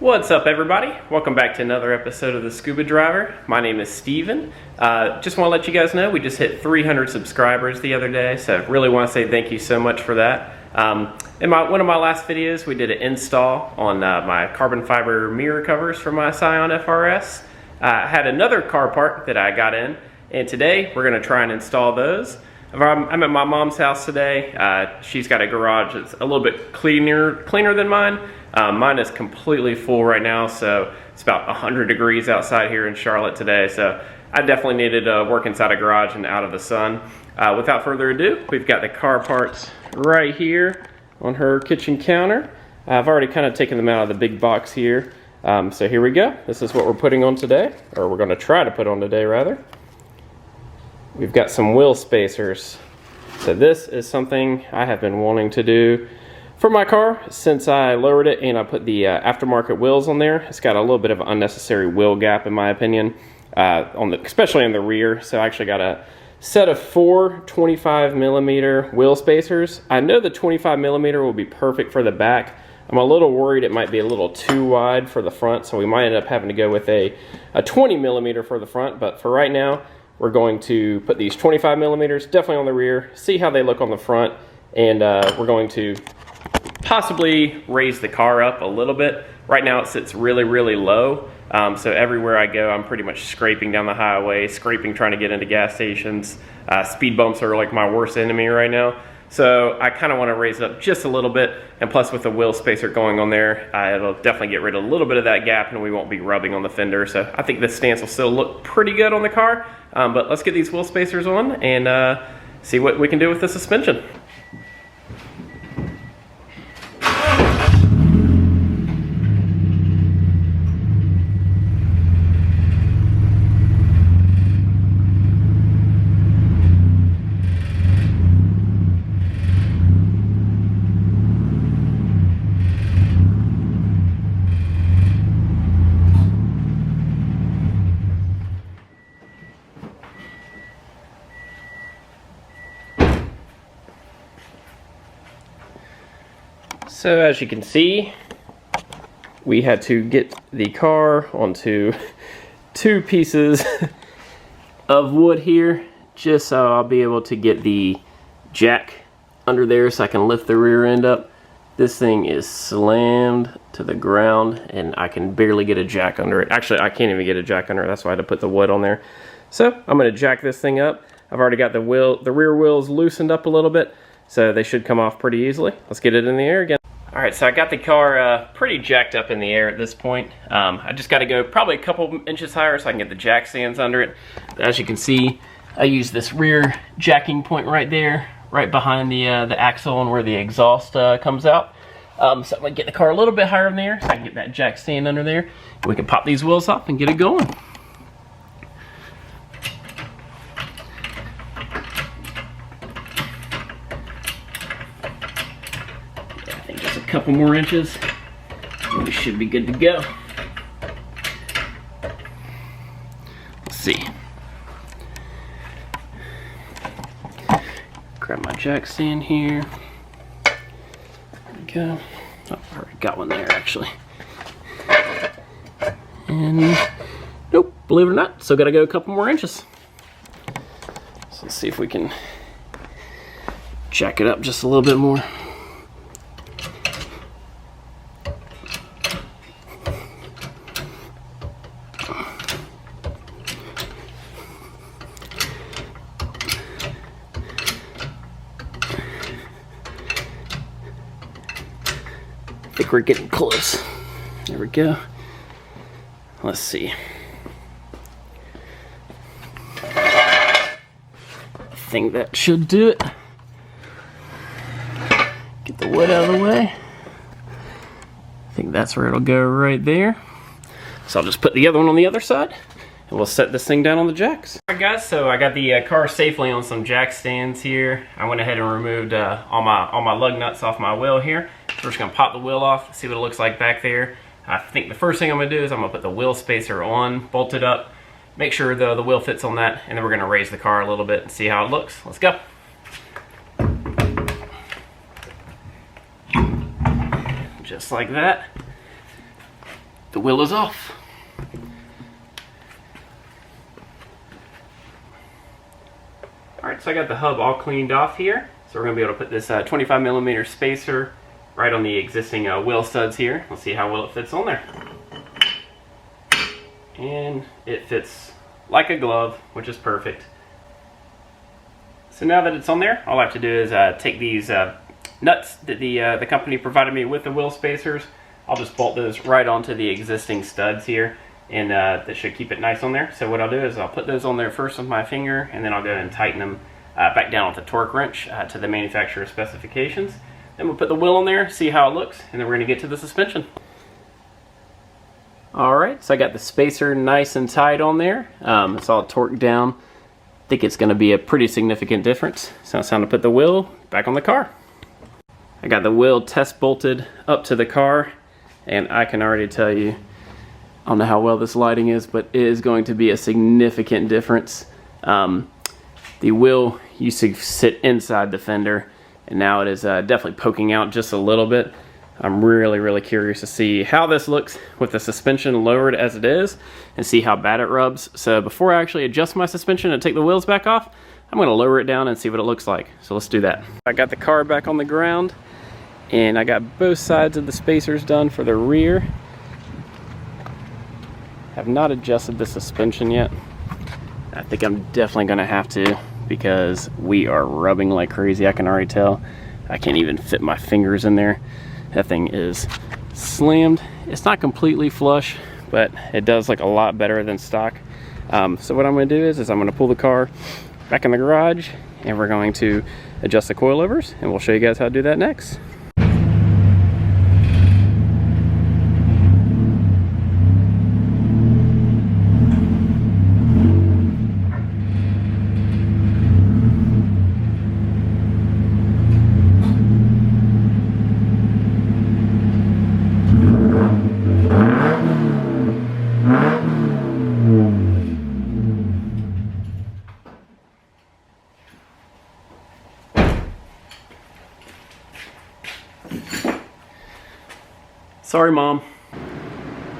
What's up, everybody? Welcome back to another episode of the Scuba Driver. My name is Steven. Just want to let you guys know we just hit 300 subscribers the other day, so really want to say thank you so much for that. In one of my last videos, we did an install on my carbon fiber mirror covers for my Scion FRS. I had another car part that I got in, and today we're going to try and install those. I'm at my mom's house today. She's got a garage that's a little bit cleaner than mine. Mine is completely full right now, so it's about 100 degrees outside here in Charlotte today, so I definitely needed to work inside a garage and out of the sun. Without further ado, we've got the car parts right here on her kitchen counter. I've already kind of taken them out of the big box here. So here we go. This is what we're putting on today, or we're going to try to put on today rather. We've got some wheel spacers. So this is something I have been wanting to do for my car since I lowered it and I put the aftermarket wheels on there. It's got a little bit of unnecessary wheel gap in my opinion, especially in the rear. So I actually got a set of 4 25mm wheel spacers. I know the 25mm will be perfect for the back. I'm a little worried it might be a little too wide for the front, so we might end up having to go with a 20mm for the front, but for right now, we're going to put these 25mm definitely on the rear, see how they look on the front, and we're going to possibly raise the car up a little bit. Right now it sits really low, so everywhere I go I'm pretty much scraping down the highway, trying to get into gas stations. Speed bumps are like my worst enemy right now. So I kind of want to raise it up just a little bit, and plus with the wheel spacer going on there, it'll definitely get rid of a little bit of that gap and we won't be rubbing on the fender. So I think this stance will still look pretty good on the car, but let's get these wheel spacers on and see what we can do with the suspension. So as you can see, we had to get the car onto 2 pieces of wood here, just so I'll be able to get the jack under there so I can lift the rear end up. This thing is slammed to the ground and I can barely get a jack under it. Actually, I can't even get a jack under it. That's why I had to put the wood on there. So I'm going to jack this thing up. I've already got the rear wheels loosened up a little bit, so they should come off pretty easily. Let's get it in the air again. Alright, so I got the car pretty jacked up in the air at this point. I just got to go probably a couple inches higher so I can get the jack stands under it. As you can see, I use this rear jacking point right there, right behind the axle and where the exhaust comes out. So I'm going to get the car a little bit higher in the air so I can get that jack stand under there. We can pop these wheels off and get it going. Couple more inches and we should be good to go. Let's see. Grab my jack stand here. There we go. Oh, I already got one there actually. And nope, believe it or not, still gotta go a couple more inches. So let's see if we can jack it up just a little bit more. I think we're getting close. There we go. Let's see. I think that should do it. Get the wood out of the way. I think that's where it'll go right there. So I'll just put the other one on the other side and we'll set this thing down on the jacks. Alright guys, so I got the car safely on some jack stands here. I went ahead and removed all my lug nuts off my wheel here. So we're just gonna pop the wheel off, see what it looks like back there. I think the first thing I'm gonna do is I'm gonna put the wheel spacer on, bolt it up, make sure the wheel fits on that, and then we're gonna raise the car a little bit and see how it looks. Let's go. just like that. the wheel is off. Alright, so I got the hub all cleaned off here. So we're going to be able to put this 25mm spacer right on the existing wheel studs here. Let's see how well it fits on there. And it fits like a glove, which is perfect. So now that it's on there, all I have to do is take these nuts that the company provided me with the wheel spacers. I'll just bolt those right onto the existing studs here, and that should keep it nice on there. So what I'll do is I'll put those on there first with my finger, and then I'll go ahead and tighten them back down with a torque wrench to the manufacturer's specifications. Then we'll put the wheel on there, see how it looks, and then we're going to get to the suspension. Alright, so I got the spacer nice and tight on there. It's all torqued down. I think it's going to be a pretty significant difference. So it's time to put the wheel back on the car. I got the wheel test bolted up to the car, and I can already tell you, I don't know how well this lighting is, but it is going to be a significant difference. The wheel used to sit inside the fender, and now it is definitely poking out just a little bit. I'm really curious to see how this looks with the suspension lowered as it is, and see how bad it rubs. So before I actually adjust my suspension and take the wheels back off, I'm going to lower it down and see what it looks like. So let's do that. I got the car back on the ground, and I got both sides of the spacers done for the rear. Have not adjusted the suspension yet. I think I'm definitely going to have to, because we are rubbing like crazy. I can already tell. I can't even fit my fingers in there. That thing is slammed. It's not completely flush, but it does look a lot better than stock. So what I'm going to do is I'm going to pull the car back in the garage, and we're going to adjust the coilovers, and we'll show you guys how to do that next. Sorry, Mom.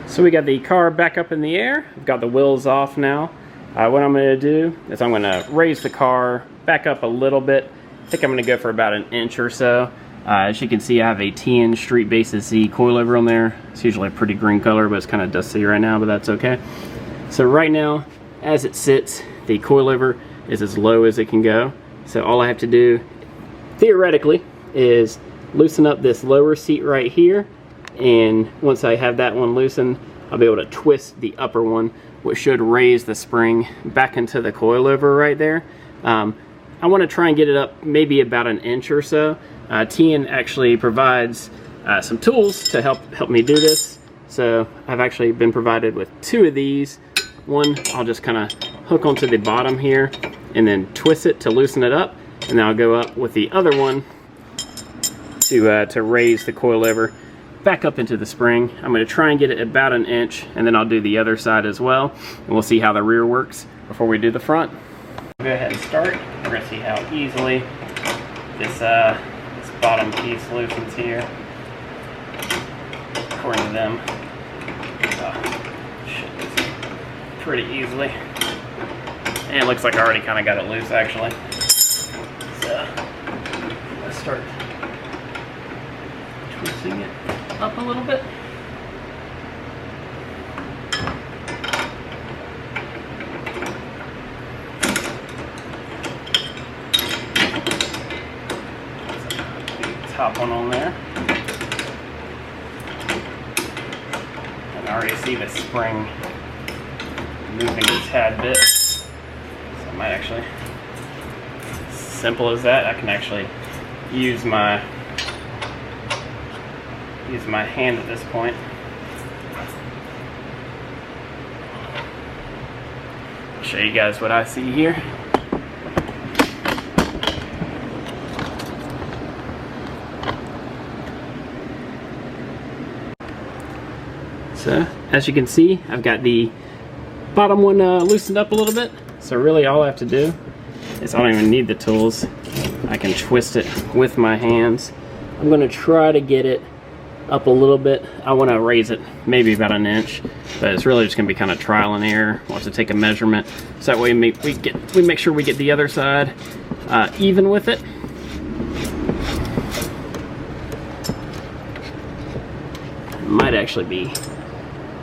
So we got the car back up in the air. I've got the wheels off now. What I'm going to do is I'm going to raise the car back up a little bit. I think I'm going to go for about an inch or so. As you can see, I have a Tein Street Basis Z coilover on there. It's usually a pretty green color, but it's kind of dusty right now, but that's okay. So right now, as it sits, the coilover is as low as it can go. So all I have to do, theoretically, is loosen up this lower seat right here. And once I have that one loosened, I'll be able to twist the upper one, which should raise the spring back into the coilover right there. I want to try and get it up maybe about an inch or so. Tein actually provides some tools to help me do this. So I've actually been provided with two of these. One I'll just kind of hook onto the bottom here and then twist it to loosen it up, and then I'll go up with the other one to raise the coilover back up into the spring. I'm going to try and get it about an inch, and then I'll do the other side as well, and we'll see how the rear works before we do the front. Go ahead and start. We're going to see how easily this bottom piece loosens here. According to them, should loosen pretty easily. And it looks like I already kind of got it loose actually. So let's start twisting it up a little bit. Top one on there. And I already see the spring moving a tad bit. So I might actually, simple as that, I can actually use my hand at this point. I'll show you guys what I see here. So as you can see, I've got the bottom one loosened up a little bit. So really all I have to do is, I don't even need the tools. I can twist it with my hands. I'm going to try to get it up a little bit. I want to raise it maybe about an inch, but it's really just going to be kind of trial and error. We'll have to take a measurement so that way we make sure we get the other side even with it. Might actually be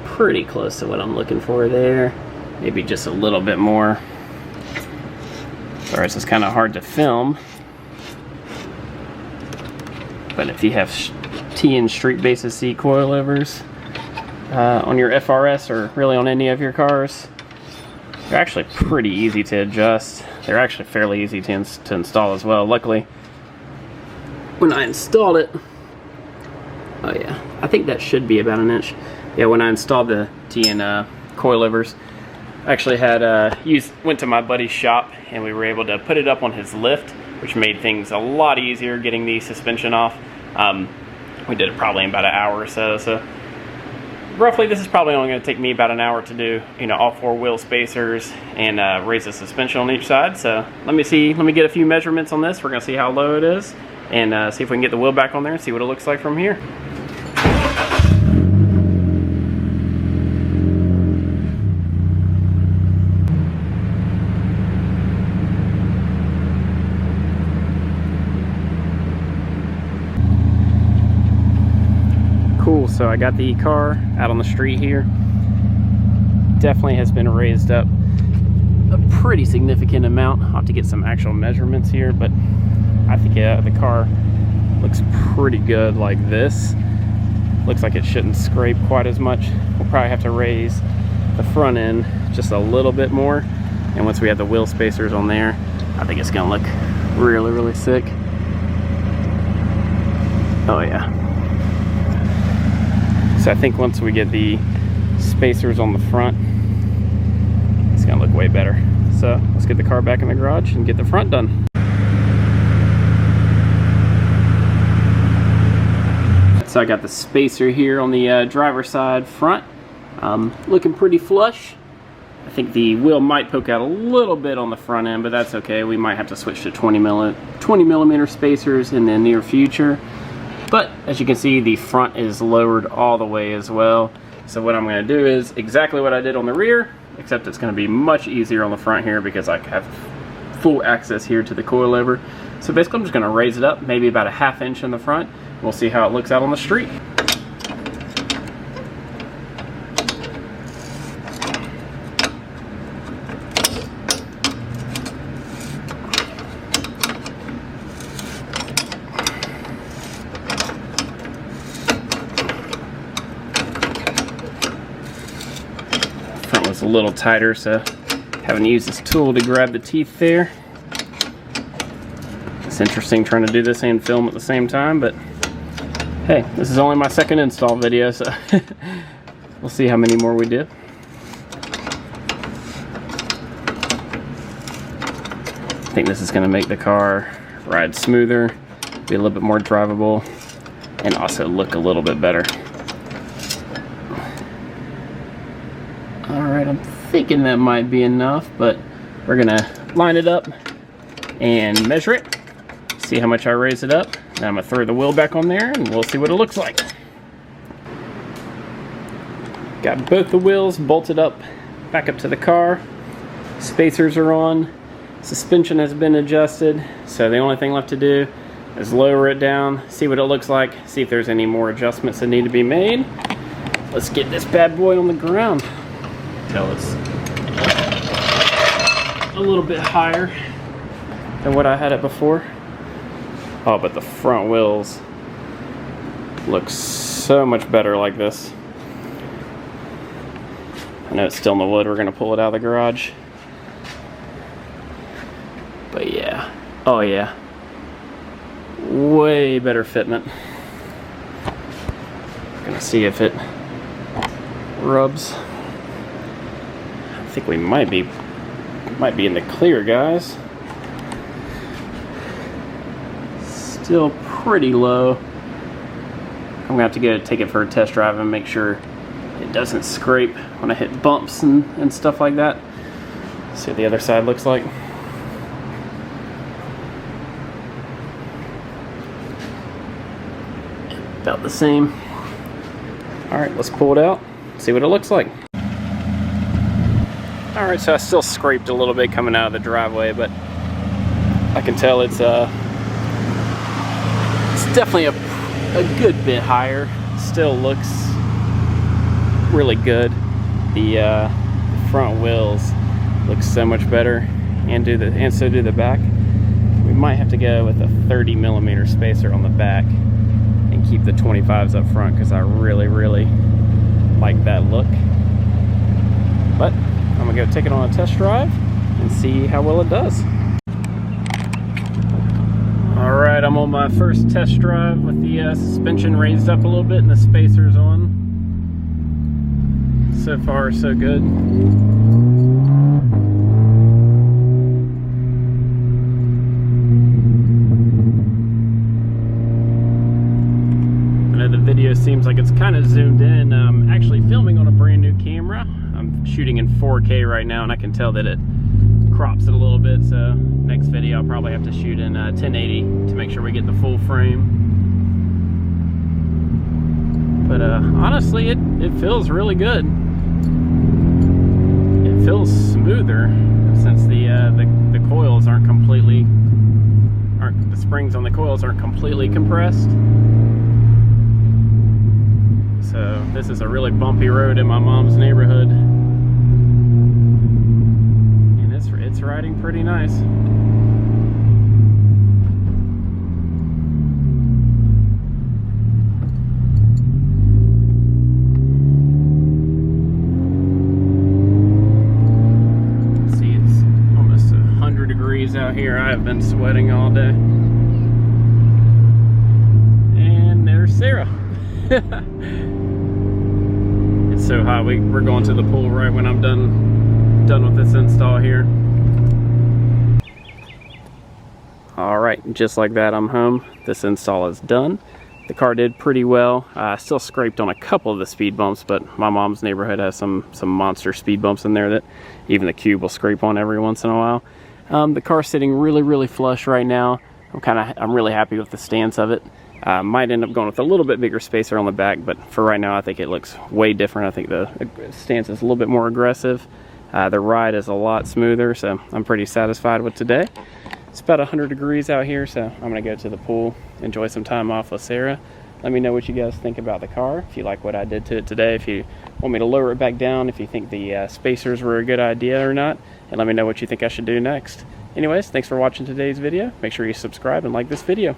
pretty close to what I'm looking for there. Maybe just a little bit more. Sorry, this is kind of hard to film. But if you have Tein Street Basis Z coilovers on your FRS or really on any of your cars, they're actually pretty easy to adjust. They're actually fairly easy to install as well. Luckily, when I installed it, oh yeah, I think that should be about an inch. Yeah, when I installed the Tein coilovers, I actually had went to my buddy's shop and we were able to put it up on his lift, which made things a lot easier getting the suspension off. We did it probably in about an hour or so. So roughly, this is probably only going to take me about an hour to do, you know, all 4 wheel spacers and raise the suspension on each side. So let me get a few measurements on this. We're going to see how low it is and see if we can get the wheel back on there and see what it looks like from here. Cool, so I got the car out on the street here. Definitely has been raised up a pretty significant amount. I'll have to get some actual measurements here, but I think the car looks pretty good like this. Looks like it shouldn't scrape quite as much. We'll probably have to raise the front end just a little bit more, and once we have the wheel spacers on there, I think it's gonna look really, really sick. Oh yeah. So I think once we get the spacers on the front, it's gonna look way better. So let's get the car back in the garage and get the front done. So I got the spacer here on the driver's side front, looking pretty flush. I think the wheel might poke out a little bit on the front end, but that's okay. We might have to switch to 20 millimeter spacers in the near future. But as you can see, the front is lowered all the way as well. So what I'm going to do is exactly what I did on the rear, except it's going to be much easier on the front here because I have full access here to the coilover. So basically I'm just going to raise it up maybe about a ½ inch in the front. We'll see how it looks out on the street. Front was a little tighter, so having to use this tool to grab the teeth there. It's interesting trying to do this and film at the same time, but hey, this is only my second install video, so we'll see how many more we do. I think this is going to make the car ride smoother, be a little bit more drivable, and also look a little bit better. Alright, I'm thinking that might be enough, but we're going to line it up and measure it, see how much I raise it up. Now I'm going to throw the wheel back on there and we'll see what it looks like. Got both the wheels bolted up, back up to the car. Spacers are on. Suspension has been adjusted. So the only thing left to do is lower it down, see what it looks like, see if there's any more adjustments that need to be made. Let's get this bad boy on the ground. Tell it's a little bit higher than what I had it before. Oh, but the front wheels look so much better like this. I know it's still in the wood. We're going to pull it out of the garage. But yeah. Oh yeah. Way better fitment. Gonna see if it rubs. I think we might be in the clear, guys. Still pretty low. I'm gonna have to go take it for a test drive and make sure it doesn't scrape when I hit bumps and stuff like that. See what the other side looks like. About the same. Alright, let's pull it out, see what it looks like. Alright, so I still scraped a little bit coming out of the driveway, but I can tell it's definitely a good bit higher. Still looks really good. The front wheels look so much better, and so do the back. We might have to go with a 30mm spacer on the back and keep the 25s up front because I really like that look. But I'm gonna go take it on a test drive and see how well it does. Alright, I'm on my first test drive with the suspension raised up a little bit and the spacers on. So far, so good. I know the video seems like it's kind of zoomed in. I'm actually filming on a brand new camera. I'm shooting in 4K right now, and I can tell that it crops it a little bit, so next video I'll probably have to shoot in 1080 to make sure we get the full frame. But honestly, it feels really good. It feels smoother since the coils aren't the springs on the coils aren't completely compressed. So this is a really bumpy road in my mom's neighborhood. It's riding pretty nice. See, it's almost 100 degrees out here. I have been sweating all day. And there's Sarah. It's so hot. We're going to the pool right when I'm done with this install here. Alright, just like that, I'm home. This install is done. The car did pretty well. I still scraped on a couple of the speed bumps, but my mom's neighborhood has some monster speed bumps in there that even the Cube will scrape on every once in a while. The car's sitting really flush right now. I'm really happy with the stance of it. Might end up going with a little bit bigger spacer on the back, but for right now I think it looks way different. I think the stance is a little bit more aggressive. The ride is a lot smoother, so I'm pretty satisfied with today. It's about 100 degrees out here, so I'm gonna go to the pool, enjoy some time off with Sarah. Let me know what you guys think about the car, if you like what I did to it today, if you want me to lower it back down, if you think the spacers were a good idea or not, and let me know what you think I should do next. Anyways, thanks for watching today's video. Make sure you subscribe and like this video.